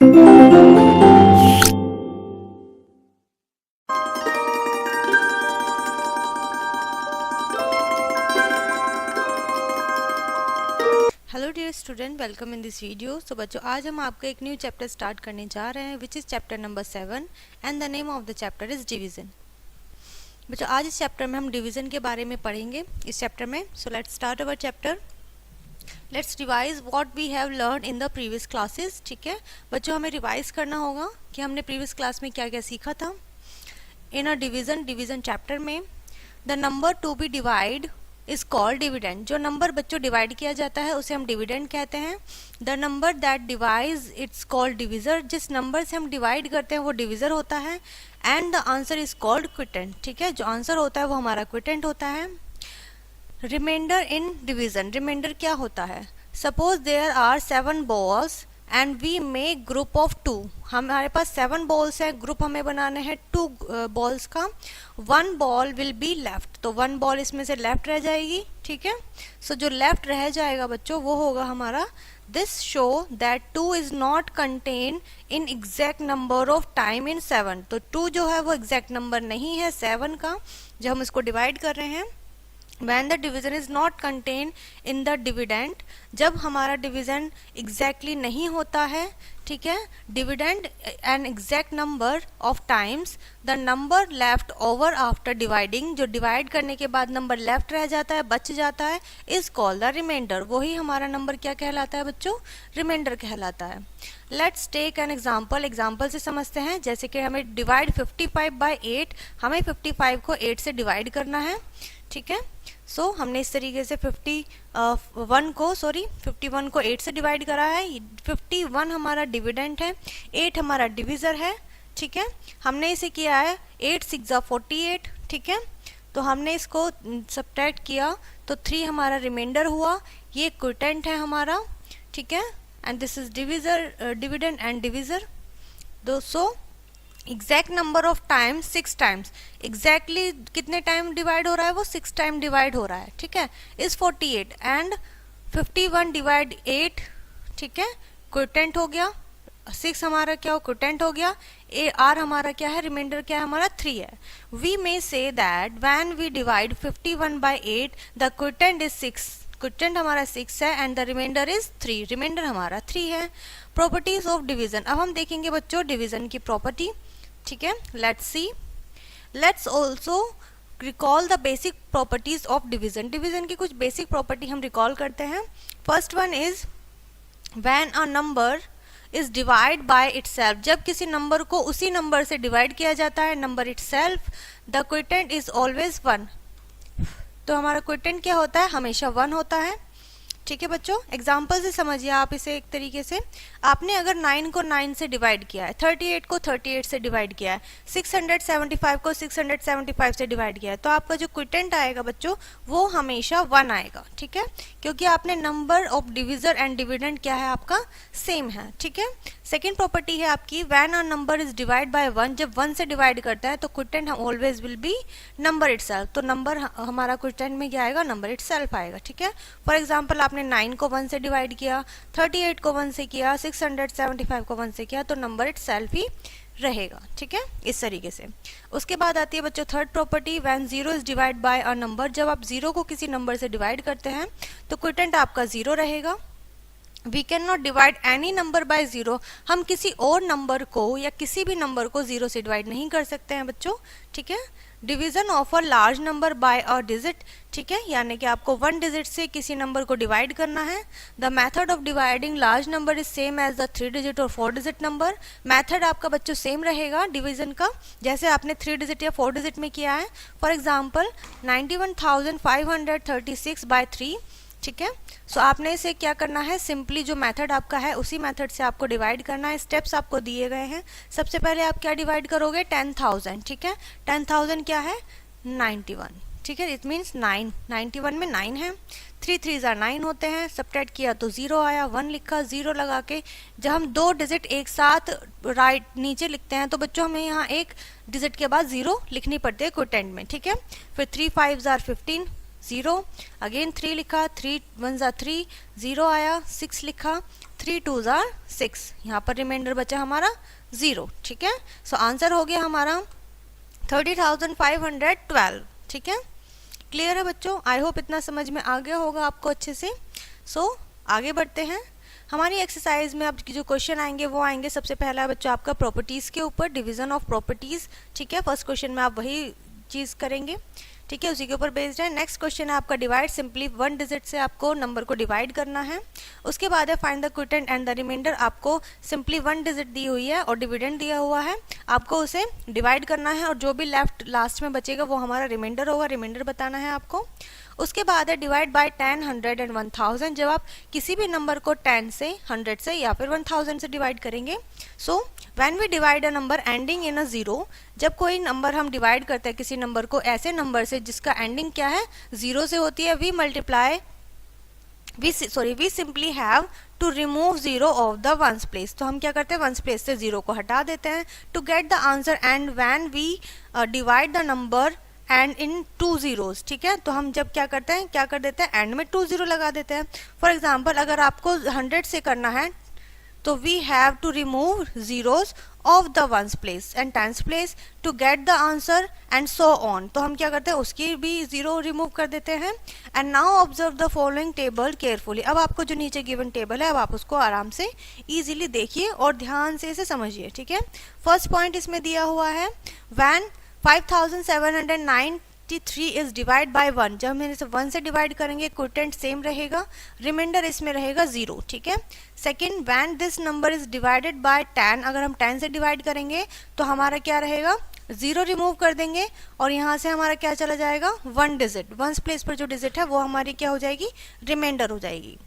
Hello dear student, welcome in this video. तो बच्चों, आज हम आपका एक न्यू चैप्टर स्टार्ट करने जा रहे हैं which is chapter number 7 and the name of the chapter is division. बच्चों, आज इस चैप्टर में हम डिवीज़न के बारे में पढ़ेंगे इस चैप्टर में। So let's start our chapter. Let's revise what we have learn in the previous classes. ठीक है बच्चों, हमें रिवाइज करना होगा कि हमने प्रीवियस क्लास में क्या क्या सीखा था। इन अ डिवीज़न चैप्टर में the number to be divide is called dividend. जो नंबर बच्चों डिवाइड किया जाता है उसे हम डिविडेंड कहते हैं। The number that divides it's called divisor. जिस नंबर से हम डिवाइड करते हैं वो डिविजर होता है। And the answer is called quotient. ठीक है, जो आंसर होता है वो हमारा क्विटेंट होता है। Reminder in division. रिमाइंडर क्या होता है? Suppose there are 7 balls and we make group of 2। हमारे पास 7 बॉल्स है, ग्रुप हमें बनाने हैं 2 बॉल्स का। 1 बॉल विल बी लेफ्ट, तो 1 बॉल इसमें से लेफ्ट रह जाएगी। ठीक है, सो जो लेफ्ट रह जाएगा बच्चों वो होगा हमारा this show that 2 is not contain in exact number of time in 7। तो 2 जो है वो एग्जैक्ट नंबर नहीं है 7 का, जो हम इसको डिवाइड कर रहे हैं। When the division is not contained in the dividend, जब हमारा डिविजन एग्जैक्टली नहीं होता है, ठीक है, dividend an exact number of times, the number left over after dividing, जो डिवाइड करने के बाद नंबर लेफ्ट रह जाता है, बच जाता है, इज कॉल्ड द रिमाइंडर। वही हमारा नंबर क्या कहलाता है बच्चों? रिमाइंडर कहलाता है। Let's take an example. Example से समझते हैं। जैसे कि हमें डिवाइड 55 बाई 8, हमें 55 को 8 से डिवाइड करना है। ठीक है, सो हमने इस तरीके से 51 को 8 से डिवाइड करा है। 51 हमारा डिविडेंट है, 8 हमारा डिविजर है। ठीक है, हमने इसे किया है 8 6 48। ठीक है, तो हमने इसको सब्ट्रैक्ट किया तो 3 हमारा रिमाइंडर हुआ। ये क्विटेंट है हमारा। ठीक है, and this is divisor, dividend and divisor. So exact number of time 6 times, exactly कितने टाइम डिवाइड हो रहा है? वो 6 टाइम डिवाइड हो रहा है। ठीक है, इज 48 एंड 51 डिवाइड 8। ठीक है, क्विटेंट हो गया। 6 हमारा क्या हो? क्विटेंट हो गया। आर हमारा क्या है? रिमाइंडर क्या है हमारा? 3 है। We may say that when we divide 51 by 8 the quotient is 6। Quotient हमारा 6 है and the remainder is 3। Remainder हमारा 3 है। Properties of division. अब हम देखेंगे बच्चों डिवीजन की प्रॉपर्टी। ठीक है, let's see. Let's also recall the basic properties of division. Division की कुछ बेसिक प्रॉपर्टी हम रिकॉल करते हैं। First one is when a number is divide by itself. जब किसी नंबर को उसी नंबर से डिवाइड किया जाता है, number itself, the quotient is always 1। तो हमारा क्विटेंट क्या होता है? हमेशा 1 होता है। ठीक है बच्चों, एग्जाम्पल से समझिए आप इसे। एक तरीके से आपने अगर 9 को 9 से डिवाइड किया है, 38 को 38 से डिवाइड किया है, 675 को 675 से डिवाइड किया है, तो आपका जो क्विटेंट आएगा बच्चों वो हमेशा 1 आएगा। ठीक है, क्योंकि आपने number of divisor and dividend क्या है आपका? सेम है। ठीक है, सेकेंड प्रॉपर्टी है आपकी when a number is divide by 1। जब 1 से डिवाइड करता है तो quotient always will be number itself. तो नंबर हमारा क्विटेंट में क्या आएगा? नंबर इटसेल्फ आएगा। ठीक है, फॉर एग्जांपल आपने 9 को 1 से डिवाइड किया, 38 को 1 से किया, 675 को 1 से किया, तो नंबर इटसेल्फ ही रहेगा। ठीक है, इस तरीके से। उसके बाद आती है बच्चों third property when 0 is divide bye a number. जब आप 0 को किसी नंबर से डिवाइड करते हैं तो क्विटेंट आपका 0 रहेगा। We can not divide any number by 0। हम किसी और नंबर को या किसी भी नंबर को 0 से डिवाइड नहीं कर सकते हैं बच्चों। ठीक है, division of a large number by a digit. ठीक है, यानी कि आपको 1 डिजिट से किसी नंबर को डिवाइड करना है। The method of dividing large number is same as the 3 digit और 4 डिजिट नंबर। मेथड आपका बच्चों सेम रहेगा डिवीजन का, जैसे आपने 3 डिजिट या 4 डिजिट में किया है। For example 91,536 by 3। ठीक है, सो आपने इसे क्या करना है? सिंपली जो मेथड आपका है उसी मेथड से आपको डिवाइड करना है। स्टेप्स आपको दिए गए हैं। सबसे पहले आप क्या डिवाइड करोगे? 10,000। ठीक है, 10,000 क्या है? 91। ठीक है, इट मीन्स 9। 91 में 9 है। 3 3 9 होते हैं। सब्ट्रैक्ट किया तो 0 आया। 1 लिखा, 0 लगा के जब हम 2 डिजिट एक साथ राइट नीचे लिखते हैं तो बच्चों हमें यहाँ एक डिजिट के बाद 0 लिखनी पड़ती है क्विटेंट में। ठीक है, फिर 3 5 15, 0, अगेन 3 लिखा, 3 1 3, 0 आया, 6 लिखा, 3 2s are 6, यहाँ पर रिमाइंडर बचा हमारा 0, ठीक है। सो आंसर हो गया हमारा 30,512, ठीक है। क्लियर है बच्चों? आई होप इतना समझ में आ गया होगा आपको अच्छे से। सो आगे बढ़ते हैं। हमारी एक्सरसाइज में अब जो क्वेश्चन आएंगे वो आएंगे, सबसे पहला बच्चों आपका प्रॉपर्टीज के ऊपर, डिवीजन ऑफ प्रॉपर्टीज, ठीक है। फर्स्ट क्वेश्चन में आप वही चीज करेंगे, ठीक है, उसी के ऊपर बेस्ड है। नेक्स्ट क्वेश्चन है आपका डिवाइड, सिंपली 1 डिजिट से आपको नंबर को डिवाइड करना है। उसके बाद है find the quotient and the remainder, आपको सिंपली 1 डिजिट दी हुई है और डिविडेंड दिया हुआ है, आपको उसे डिवाइड करना है और जो भी लास्ट में बचेगा वो हमारा रिमाइंडर होगा, रिमाइंडर बताना है आपको। उसके बाद है डिवाइड बाय 10, 100 एंड 1000, जब आप किसी भी नंबर को 10 से, 100 से या फिर 1000 से डिवाइड करेंगे। So when we divide a number ending in a 0, जब कोई नंबर हम डिवाइड करते हैं किसी नंबर को ऐसे नंबर से जिसका एंडिंग क्या है 0 से होती है, we simply have to remove 0 of the ones place. तो हम क्या करते हैं, वंस प्लेस से 0 को हटा देते हैं to get the answer, and when we divide the number and in 2 zeros, ठीक है। तो हम जब क्या करते हैं, क्या कर देते हैं, एंड में 2 0 लगा देते हैं। फॉर एग्जाम्पल अगर आपको 100 से करना है तो we have to remove zeros of the ones place and tens place to get the answer and so on. तो हम क्या करते हैं, उसकी भी 0 रिमूव कर देते हैं। And now observe the following table carefully, अब आपको जो नीचे गिवन टेबल है अब आप उसको आराम से इजीली देखिए और ध्यान से इसे समझिए, ठीक है। फर्स्ट पॉइंट इसमें दिया हुआ है, व्हेन 5793 इज डिवाइड बाय 1, जब हम इसे 1 से डिवाइड करेंगे क्विटेंट सेम रहेगा, रिमाइंडर इसमें रहेगा 0, ठीक है। Second, when this number is divided by 10, अगर हम 10 से डिवाइड करेंगे तो हमारा क्या रहेगा, 0 रिमूव कर देंगे और यहाँ से हमारा क्या चला जाएगा, 1 डिजिट, वंस प्लेस पर जो डिजिट है वो हमारी क्या हो जाएगी, रिमाइंडर हो जाएगी।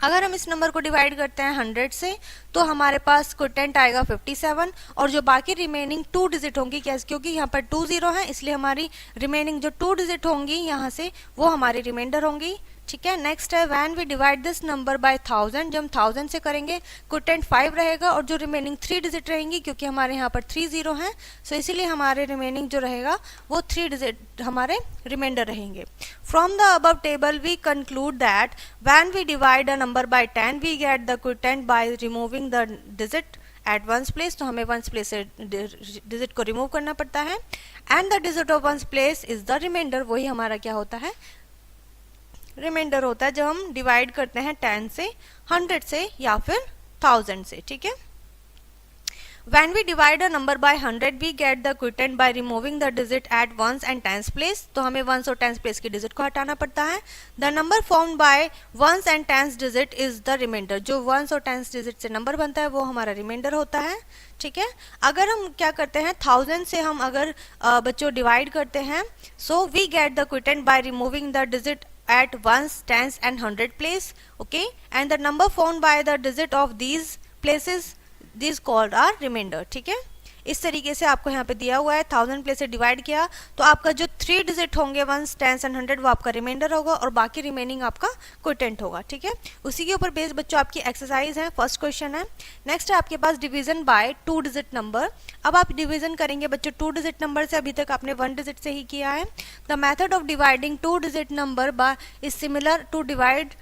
अगर हम इस नंबर को डिवाइड करते हैं 100 से तो हमारे पास क्विटेंट आएगा 57 और जो बाकी रिमेनिंग 2 डिजिट होंगी, क्योंकि यहाँ पर 2 0 है इसलिए हमारी रिमेनिंग जो 2 डिजिट होंगी यहाँ से वो हमारी रिमाइंडर होंगी, ठीक है। नेक्स्ट है when we divide this number by 1000, जब हम 1000 से करेंगे क्विटेंट 5 रहेगा और जो रिमेनिंग 3 डिजिट रहेंगी, क्योंकि हमारे यहाँ पर 3 0 हैं सो इसीलिए हमारे रिमेनिंग जो रहेगा वो 3 डिजिट हमारे रिमाइंडर रहेंगे। From the above table we conclude that when we divide a number by 10 we get the quotient by removing the digit at ones place, तो हमें वंस प्लेस से डिजिट को रिमूव करना पड़ता है। And the digit of ones place is the remainder, वही हमारा क्या होता है, रिमाइंडर होता है जब हम डिवाइड करते हैं 10 से, 100 से या फिर 1000 से, ठीक है। When we divide a number by 100, we get the quotient by removing the digit at ones and tens place. तो हमें ones और tens place की digit को हटाना पड़ता है. The number formed by ones and tens digit is the remainder. जो ones और tens digit से number बनता है वो हमारा remainder होता है. ठीक है. अगर हम क्या करते हैं 1000 से हम अगर बच्चों डिवाइड करते हैं, so we get the quotient by removing the digit at ones, tens and 100 place. Okay, and the number formed by the digit of these places this called are reminder. ठीक है, इस तरीके से आपको यहाँ पे दिया हुआ है. 1000 प्लेस से डिवाइड किया तो आपका जो 3 डिजिट होंगे 1s, 10s एंड 100 वो आपका रिमाइंडर होगा और बाकी रिमेनिंग आपका क्वोटेंट होगा. ठीक है, उसी के ऊपर बेस बच्चों आपकी एक्सरसाइज है. फर्स्ट क्वेश्चन है. नेक्स्ट है आपके पास डिवीजन बाय 2 डिजिट नंबर. अब आप डिवीजन करेंगे बच्चों 2 डिजिट नंबर से. अभी तक आपने 1 डिजिट से ही किया है. The method of dividing 2 digit number by is similar to divide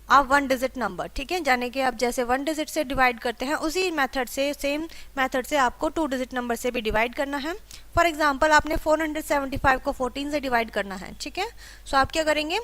आप 1 डिजिट नंबर. ठीक है, यानी कि आप जैसे 1 डिजिट से डिवाइड करते हैं उसी मेथड से, सेम मेथड से आपको 2 डिजिट नंबर से भी डिवाइड करना है. फॉर एग्जांपल आपने 475 को 14 से डिवाइड करना है. ठीक है, सो आप क्या करेंगे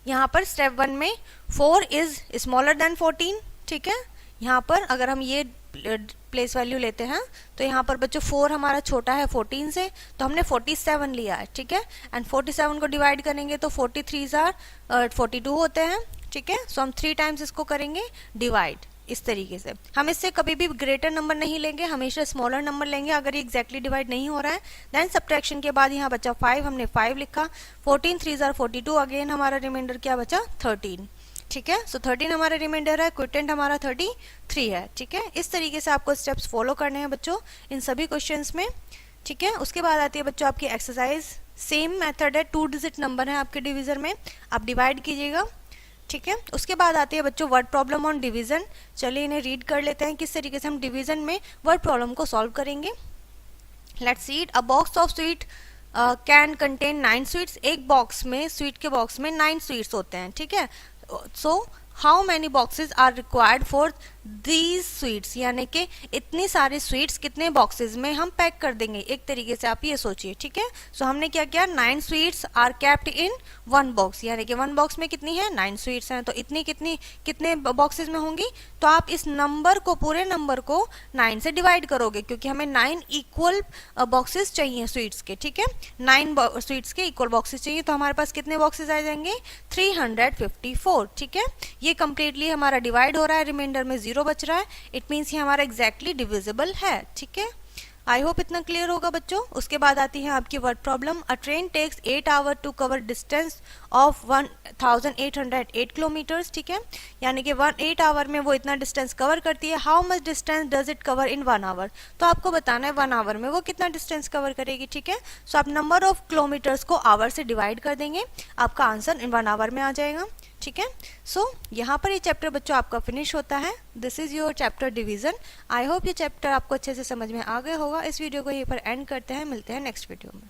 यहाँ पर स्टेप 1 में 4 इज स्मॉलर देन 14. ठीक है, यहाँ पर अगर हम ये प्लेस वैल्यू लेते हैं तो यहाँ पर बच्चों 4 हमारा छोटा है 14 से, तो हमने 47 लिया है. ठीक है, एंड 47 को डिवाइड करेंगे तो 43 42 होते हैं. ठीक है, सो हम 3 टाइम्स इसको करेंगे डिवाइड. इस तरीके से हम इससे कभी भी ग्रेटर नंबर नहीं लेंगे, हमेशा स्मॉलर नंबर लेंगे. अगर ये एग्जैक्टली डिवाइड नहीं हो रहा है देन सब्ट्रैक्शन के बाद यहाँ बचा 5, हमने 5 लिखा. 14 3 42, अगेन हमारा रिमाइंडर क्या बचा 13. ठीक है, सो 13 हमारा रिमाइंडर है, क्वोटेंट हमारा 33 है. ठीक है, इस तरीके से आपको स्टेप्स फॉलो करने हैं बच्चों इन सभी क्वेश्चंस में. ठीक है, उसके बाद आती है बच्चों आपकी एक्सरसाइज. सेम मेथड है, 2 डिजिट नंबर है आपके डिवीजन में, आप डिवाइड कीजिएगा. ठीक है, उसके बाद आती है बच्चों वर्ड प्रॉब्लम ऑन डिवीजन. चलिए इन्हें रीड कर लेते हैं किस तरीके से हम डिवीजन में वर्ड प्रॉब्लम को सॉल्व करेंगे. Let's see it. A box of sweet can contain 9 sweets. एक बॉक्स में, स्वीट के बॉक्स में 9 स्वीट्स होते हैं. ठीक है, so how many boxes are required for these sweets, यानी कि इतनी सारी स्वीट्स कितने बॉक्सेस में हम पैक कर देंगे, एक तरीके से आप ये सोचिए, ठीक है। सो हमने क्या किया, 9 sweets are kept in 1 box, यानी कि 1 बॉक्स में कितनी है, 9 स्वीट्स हैं, तो इतनी कितनी कितने बॉक्सेस में होंगी, तो आप इस नंबर को, पूरे नंबर को 9 से डिवाइड करोगे, क्योंकि हमें 9 इक्वल बॉक्सेस चाहिए स्वीट्स के, ठीक है, 9 स्वीट्स के इक्वल बॉक्सेस चाहिए, तो हमारे पास कितने बॉक्सेस आ जाएंगे, 354, ठीक है। ये कंप्लीटली हमारा डिवाइड हो रहा है, रिमाइंडर में 0 बच रहा है, इट मीन्स ये हमारा एग्जैक्टली डिविजिबल है, ठीक है। आई होप इतना क्लियर होगा बच्चों। उसके बाद आती है आपकी word problem. A train takes 8 hour to cover distance of 1808 kilometres, ठीक है, यानी कि 8 आवर में वो इतना डिस्टेंस कवर करती है। How much distance does it cover in 1 hour, तो आपको बताना है 1 आवर में वो कितना डिस्टेंस कवर करेगी, ठीक है। सो आप नंबर ऑफ किलोमीटर्स को आवर से डिवाइड कर देंगे, आपका आंसर इन 1 आवर में आ जाएगा, ठीक है। सो यहाँ पर ये चैप्टर बच्चों आपका फिनिश होता है। This is your chapter division. I hope ये चैप्टर आपको अच्छे से समझ में आ गया होगा। इस वीडियो को यहीं पर एंड करते हैं, मिलते हैं नेक्स्ट वीडियो में।